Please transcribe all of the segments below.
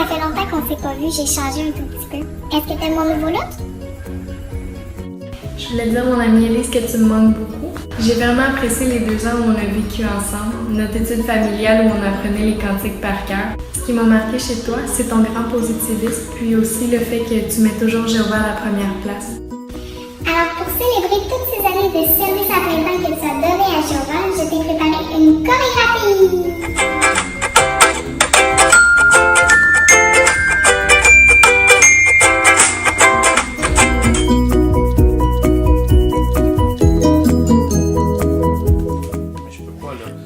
fait longtemps qu'on s'est pas vu, j'ai changé un tout petit peu. Est-ce que t'aimes mon nouveau look? Je voulais dire, mon amie Elise, que tu me manques beaucoup. J'ai vraiment apprécié les 2 ans où on a vécu ensemble, notre étude familiale où on apprenait les cantiques par cœur. Ce qui m'a marqué chez toi, c'est ton grand positivisme, puis aussi le fait que tu mets toujours Jéhovah à la première place. Alors, pour célébrer toutes ces années de service à plein temps que tu as donné à Jéhovah, je t'ai préparé une chorégraphie!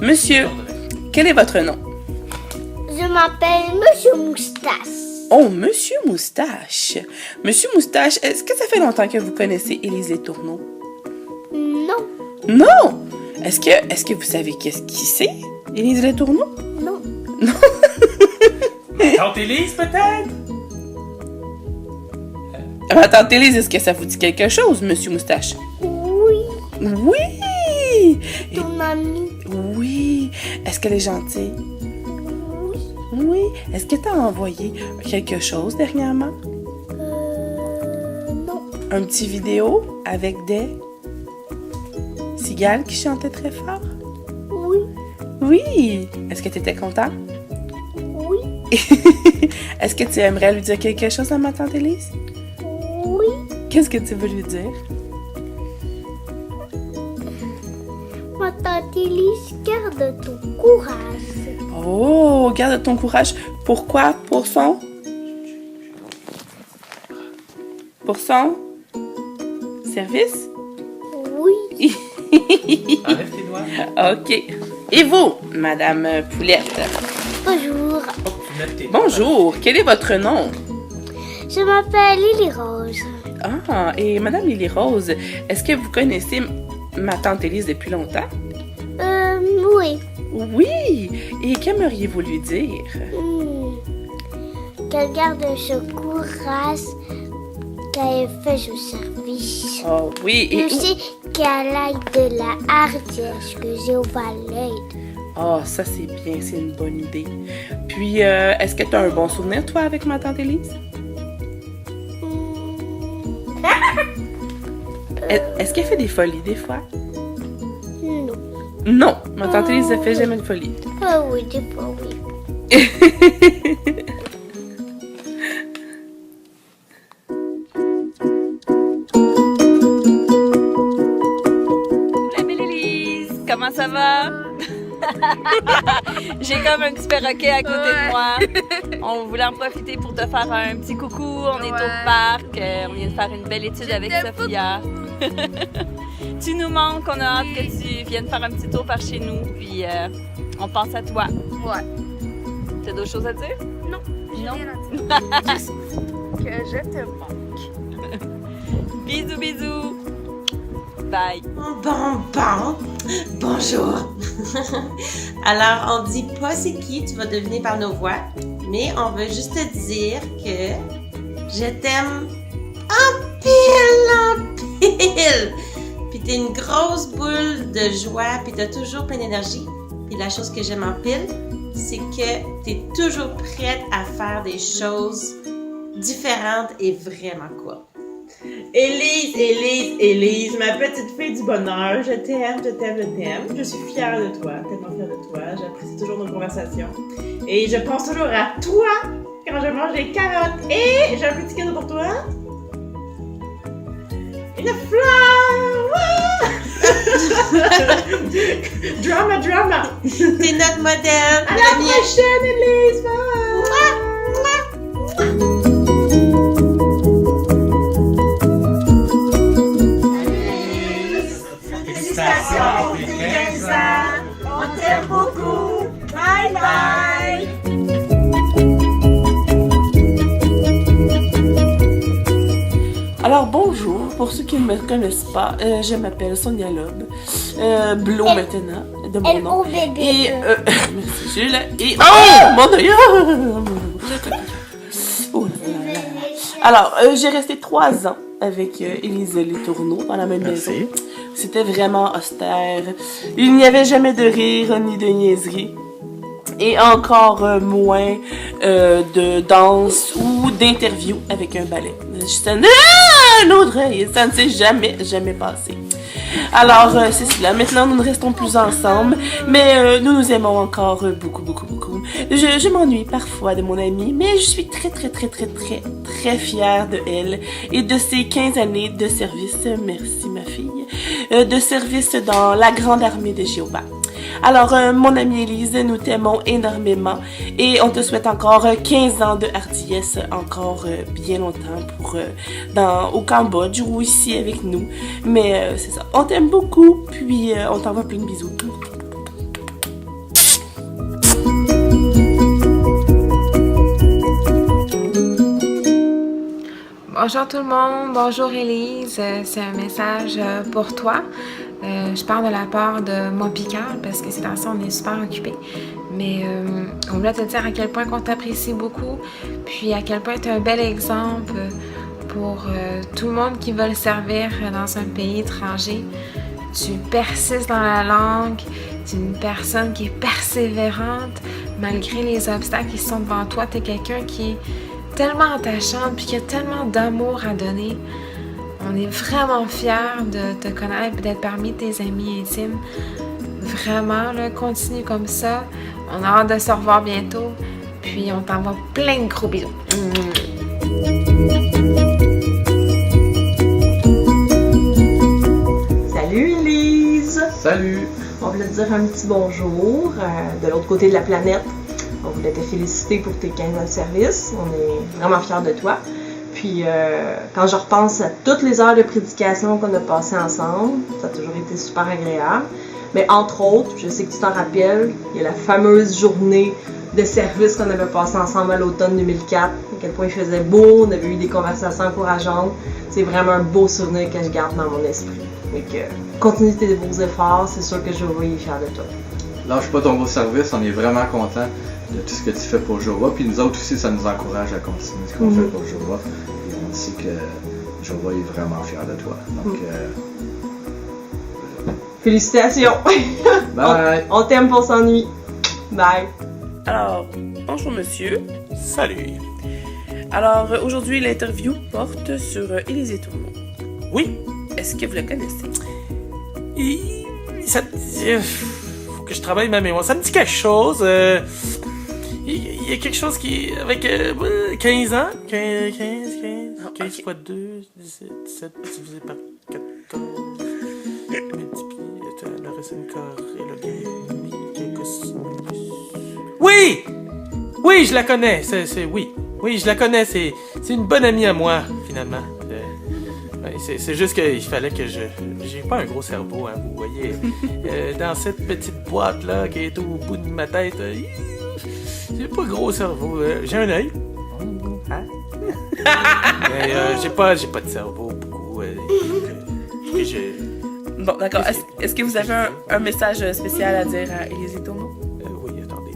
Monsieur, quel est votre nom? Je m'appelle Monsieur Moustache. Oh, Monsieur Moustache. Monsieur Moustache, est-ce que ça fait longtemps que vous connaissez Élise Les Tourneaux? Non. Non! Est-ce que vous savez qui c'est? Élise Les Tourneaux? Non. Non? Tante Élise, peut-être? Ma tante Élise, est-ce que ça vous dit quelque chose, Monsieur Moustache? Oui. Oui! Ton ami. Oui. Est-ce qu'elle est gentille? Oui. Oui. Est-ce que t'as envoyé quelque chose dernièrement? Non. Un petit vidéo avec des cigales qui chantaient très fort? Oui. Oui. Est-ce que tu étais content? Oui. Est-ce que tu aimerais lui dire quelque chose à ma tante Élise? Oui. Qu'est-ce que tu veux lui dire? Ma tante Élise, garde ton courage. Oh, garde ton courage. Pourquoi? Pour son service? Oui. Enlève tes doigts. OK. Et vous, Madame Poulette? Bonjour. Oh, tu lèves tes doigts. Bonjour. Quel est votre nom? Je m'appelle Lily Rose. Ah, et Madame Lily Rose, est-ce que vous connaissez ma tante Élise depuis longtemps? Oui. Oui. Et qu'aimeriez-vous lui dire? Qu'elle garde ce courage, qu'elle fait son service. Oh oui. Et Et aussi qu'elle aille de la hardiesse, que Jéhovah l'aide. oh, ça c'est bien, c'est une bonne idée. Puis, est-ce que tu as un bon souvenir, toi, avec ma tante Élise? Est-ce qu'elle fait des folies, des fois? Non. Non, ma tante Élise ne fait jamais de folie. Ah oui, des fois oui. La belle Élise, comment ça va? J'ai comme un petit perroquet à côté de moi. On voulait en profiter pour te faire un petit coucou. On est au parc. On vient de faire une belle étude avec Sophia. Tu nous manques. On a hâte que tu viennes faire un petit tour par chez nous. Puis on pense à toi. Ouais. T'as d'autres choses à dire? Non. Non. Juste que je te manque. Bisous, bisous. Bye. Bonjour. Alors, on dit pas c'est qui, tu vas deviner par nos voix, mais on veut juste te dire que je t'aime en pile. Puis t'es une grosse boule de joie, puis t'as toujours plein d'énergie. Puis la chose que j'aime en pile, c'est que t'es toujours prête à faire des choses différentes et vraiment cool. Élise, ma petite fille du bonheur, je t'aime. Je suis fière de toi, tellement fière de toi. J'apprécie toujours nos conversations. Et je pense toujours à toi quand je mange des carottes. Et j'ai un petit cadeau pour toi. Une fleur! Drama! T'es notre modèle. À la prochaine, Élise! Félicitations, tes 15 ans. On t'aime beaucoup! Bye bye! Alors, bonjour. Pour ceux qui ne me connaissent pas, je m'appelle Sonia Loeb. Blo maintenant, de mon nom. L-O-B-B-E. Et, merci, Jules. Et, oh, mon Dieu! Oh là là là. Alors, j'ai resté 3 ans avec Élise Les Tourneaux dans la même maison. C'était vraiment austère. Il n'y avait jamais de rire ni de niaiserie. Et encore moins de danse ou d'interview avec un ballet. Ça ne s'est jamais passé. Alors, c'est cela. Maintenant, nous ne restons plus ensemble, mais nous nous aimons encore beaucoup. Je m'ennuie parfois de mon amie, mais je suis très fière de elle et de ses 15 années de service, merci ma fille, de service dans la grande armée de Jéhovah. Alors, mon amie Élise, nous t'aimons énormément et on te souhaite encore 15 ans de hardiesse, encore bien longtemps au Cambodge ou ici avec nous. Mais c'est ça, on t'aime beaucoup, puis on t'envoie plein de bisous. Bonjour tout le monde, bonjour Élise, c'est un message pour toi. Je parle de la part de moi pis Carl parce que ces temps-ci on est super occupés. Mais on voulait te dire à quel point on t'apprécie beaucoup, puis à quel point tu es un bel exemple pour tout le monde qui veut le servir dans un pays étranger. Tu persistes dans la langue, tu es une personne qui est persévérante malgré les obstacles qui sont devant toi. Tu es quelqu'un qui est tellement attachante puis qui a tellement d'amour à donner. On est vraiment fiers de te connaître et d'être parmi tes amis intimes. Vraiment, là, continue comme ça. On a hâte de se revoir bientôt. Puis on t'envoie plein de gros bisous. Salut Élise! Salut! On voulait te dire un petit bonjour de l'autre côté de la planète. On voulait te féliciter pour tes 15 ans de service. On est vraiment fiers de toi. Puis quand je repense à toutes les heures de prédication qu'on a passées ensemble, ça a toujours été super agréable. Mais entre autres, je sais que tu t'en rappelles, il y a la fameuse journée de service qu'on avait passée ensemble à l'automne 2004. À quel point il faisait beau, on avait eu des conversations encourageantes. C'est vraiment un beau souvenir que je garde dans mon esprit. Donc continue tes beaux efforts, c'est sûr que Jéhovah est fier de toi. Lâche pas ton beau service, on est vraiment contents de tout ce que tu fais pour Jéhovah. Puis nous autres aussi, ça nous encourage à continuer ce qu'on fait pour Jéhovah. Puis on sait que Jéhovah est vraiment fier de toi. Donc, félicitations! Bye! On t'aime pour s'ennuyer. Bye! Alors, bonjour monsieur. Salut! Alors, aujourd'hui, l'interview porte sur Élise Tourneau. Oui? Est-ce que vous la connaissez? Faut que je travaille ma mémoire. Ça me dit quelque chose. Il y a quelque chose qui... avec 15 ans. 15 fois 2, 17 divisé par 14. Multiplié, la racine carrée, Oui! Oui, je la connais. Oui, je la connais. C'est une bonne amie à moi, finalement. C'est juste qu'il fallait que j'ai pas un gros cerveau, hein, vous voyez. Dans cette petite boîte-là qui est au bout de ma tête, j'ai pas gros cerveau. J'ai un œil. Hein? Mais j'ai pas de cerveau beaucoup. Bon, d'accord. Est-ce que vous avez un message spécial à dire à Élise Tourneau? Oui, attendez.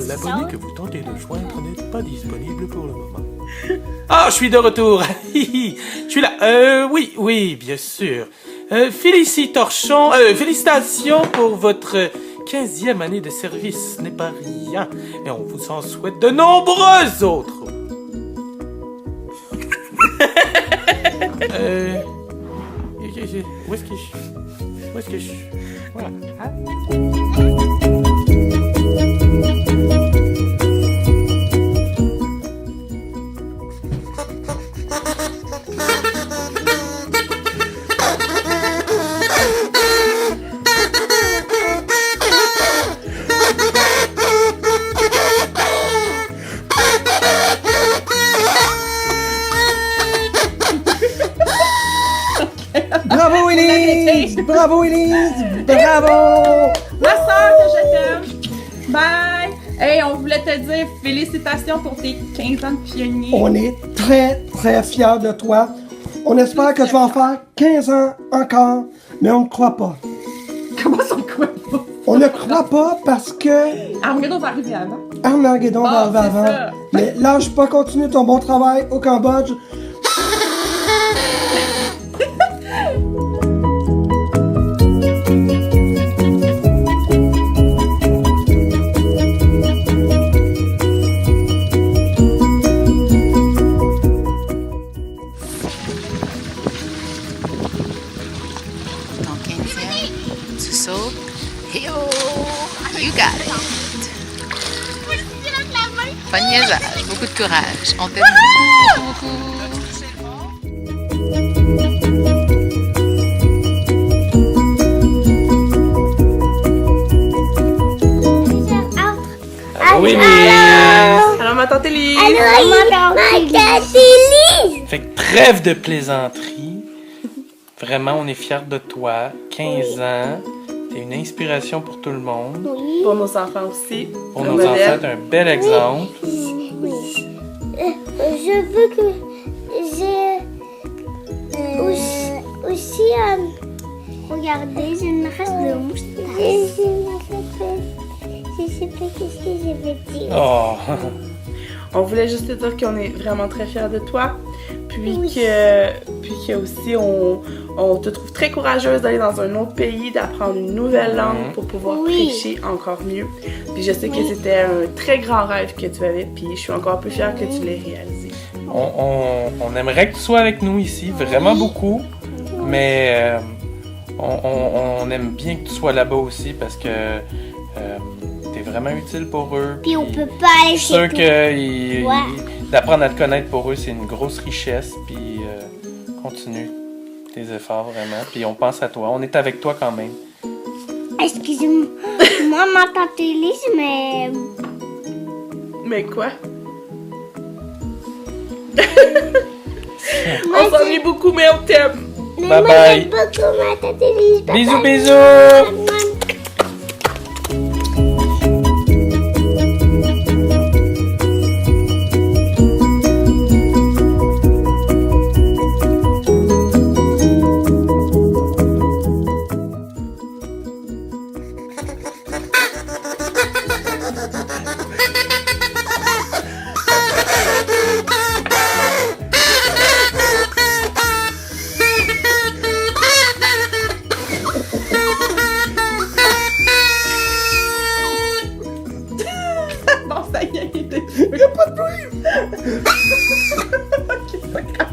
L'abonné que vous tentez de joindre n'est pas disponible pour le moment. Ah, je suis de retour. Je suis là. Oui, bien sûr. Félicitations pour votre 15e année de service. Ce n'est pas rien. Et on vous en souhaite de nombreuses autres. Où est-ce que je suis? Voilà. Hein? Bravo Élise! Bravo Élise! Bravo! Ma soeur que je t'aime! Bye! Hey, on voulait te dire félicitations pour tes 15 ans de pionnier. On est très fiers de toi. On espère que tu vas en faire 15 ans encore, mais on ne croit pas. Comment ça, on ne croit pas? On ne croit pas parce que... Armageddon va arriver avant. Armageddon va arriver avant. ça. Mais lâche pas, continue ton bon travail au Cambodge. Ton 15e, tu sautes. Et oh, you got it. Pas de niaisage, beaucoup de courage. On t'aime beaucoup, beaucoup. Oui, Alors, ma tante Élise. Fait que trêve de plaisanterie. Vraiment, on est fiers de toi. 15 ans. T'es une inspiration pour tout le monde. Pour nos enfants aussi. Pour nos enfants, t'es un bel exemple. Je veux que j'ai aussi regardez, j'ai une race de moustache. Je sais pas qu'est-ce que je vais dire. Oh. On voulait juste te dire qu'on est vraiment très fiers de toi. Puis que aussi on te trouve très courageuse d'aller dans un autre pays, d'apprendre une nouvelle langue pour pouvoir prêcher encore mieux. Puis je sais que c'était un très grand rêve que tu avais, puis je suis encore plus fière que tu l'aies réalisé. On aimerait que tu sois avec nous ici, vraiment beaucoup, mais on aime bien que tu sois là-bas aussi parce que t'es vraiment utile pour eux. Puis on peut pas aller Je suis sûr chez que d'apprendre à te connaître pour eux, c'est une grosse richesse, puis continue tes efforts vraiment, puis on pense à toi, on est avec toi quand même. Excusez-moi, moi ma tante Élise, mais... Mais quoi? On s'ennuie beaucoup, mais on t'aime. Mais Bye moi bye. j'aime beaucoup ma tante Élise. Bye Bisous, bye. bisous! Bon, ça y est, il était... Y'a pas de bruit! Ok, c'est pas grave.